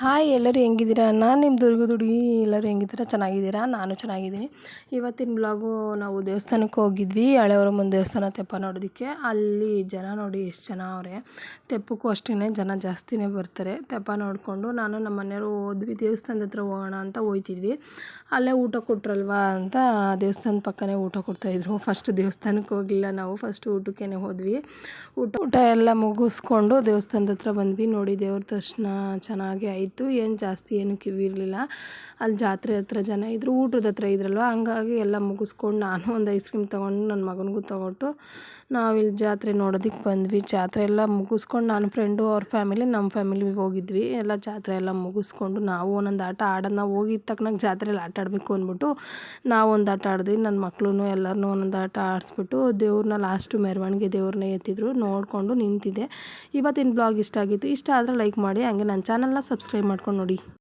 Hi, ಎಲ್ಲರೂ ಹೆಂಗಿದ್ದೀರಾ? ನಾನು ನಿಮ್ಮ ದುರ್ಗದ ಹುಡುಗಿ. ಎಲ್ಲರೂ ಹೆಂಗಿದ್ದೀರಾ? ಚೆನ್ನಾಗಿದ್ದೀರಾ? ನಾನು ಚೆನ್ನಾಗಿದ್ದೀನಿ. ಇವತ್ತಿನ ಬ್ಲಾಗು ನಾವು ದೇವಸ್ಥಾನಕ್ಕೆ ಹೋಗಿದ್ವಿ. ಹಳೆಯವರಮ್ಮನ ದೇವಸ್ಥಾನ ತೆಪ್ಪ ನೋಡೋದಕ್ಕೆ. ಅಲ್ಲಿ ಜನ ನೋಡಿ ಎಷ್ಟು ಜನ ಅವರೇ. ತೆಪ್ಪಕ್ಕೂ ಅಷ್ಟೇ ಜನ ಜಾಸ್ತಿನೇ ಬರ್ತಾರೆ. ತೆಪ್ಪ ನೋಡಿಕೊಂಡು ನಾನು ನಮ್ಮ ಮನೆಯವರು ಹೋದ್ವಿ. ದೇವಸ್ಥಾನದ ಹತ್ರ ಹೋಗೋಣ ಅಂತ ಹೋಗ್ತಿದ್ವಿ. ಅಲ್ಲೇ ಊಟ ಕೊಟ್ರಲ್ವಾ ಅಂತ ದೇವಸ್ಥಾನದ ಪಕ್ಕನೇ ಊಟ ಕೊಡ್ತಾಯಿದ್ರು. ಫಸ್ಟ್ ದೇವಸ್ಥಾನಕ್ಕೆ ಹೋಗಲಿಲ್ಲ ನಾವು, ಫಸ್ಟ್ ಊಟಕ್ಕೇ ಹೋದ್ವಿ. ಊಟ ಎಲ್ಲ ಮುಗಿಸ್ಕೊಂಡು ದೇವಸ್ಥಾನದ ಹತ್ರ ಬಂದ್ವಿ. ನೋಡಿ, ದೇವ್ರ ದರ್ಶನ ಚೆನ್ನಾಗಿ ಆಯಿತು. ಏನು ಜಾಸ್ತಿ ಏನು ಕ್ಯೂ ಇರಲಿಲ್ಲ. ಅಲ್ಲಿ ಜಾತ್ರೆ ಹತ್ರ ಜನ ಇದ್ದರು, ಊಟದ ಹತ್ರ ಇದ್ರಲ್ವ, ಹಂಗಾಗಿ ಎಲ್ಲ ಮುಗಿಸ್ಕೊಂಡು ನಾನು ಒಂದು ಐಸ್ ಕ್ರೀಮ್ ತೊಗೊಂಡು ನನ್ನ ಮಗನಿಗೂ ತೊಗೊಟ್ಟು ನಾವಿಲ್ಲಿ ಜಾತ್ರೆ ನೋಡೋದಕ್ಕೆ ಬಂದ್ವಿ. ಜಾತ್ರೆ ಎಲ್ಲ ಮುಗಿಸ್ಕೊಂಡು ನನ್ನ ಫ್ರೆಂಡು ಅವ್ರ ಫ್ಯಾಮಿಲಿ ನಮ್ಮ ಫ್ಯಾಮಿಲಿ ಹೋಗಿದ್ವಿ. ಎಲ್ಲ ಜಾತ್ರೆ ಎಲ್ಲ ಮುಗಿಸ್ಕೊಂಡು ನಾವು ಒಂದೊಂದು ಆಟ ಆಡೋದು. ನಾವು ಹೋಗಿದ್ದ ತಕ್ಕನಾಗ ಜಾತ್ರೆಯಲ್ಲಿ ಆಟ ಆಡಬೇಕು ಅಂದ್ಬಿಟ್ಟು ನಾವು ಒಂದು ಆಟ ಆಡಿದ್ವಿ. ನನ್ನ ಮಕ್ಕಳು ಎಲ್ಲರನ್ನೂ ಒಂದೊಂದು ಆಟ ಆಡಿಸ್ಬಿಟ್ಟು ದೇವ್ರನ್ನ ಲಾಸ್ಟು ಮೆರವಣಿಗೆ ದೇವ್ರನ್ನ ಎತ್ತಿದ್ರು, ನೋಡಿಕೊಂಡು ನಿಂತಿದ್ದೆ. ಇವತ್ತಿನ ಬ್ಲಾಗ್ ಇಷ್ಟ ಆಗಿತ್ತು. ಇಷ್ಟ ಆದರೆ ಲೈಕ್ ಮಾಡಿ, ಹಂಗೆ ನನ್ನ ಚಾನಲ್ನ ಸಬ್ಸ್ಕ್ರೈಬ್ ಮಾಡ್ಕೊಂಡು ನೋಡಿ.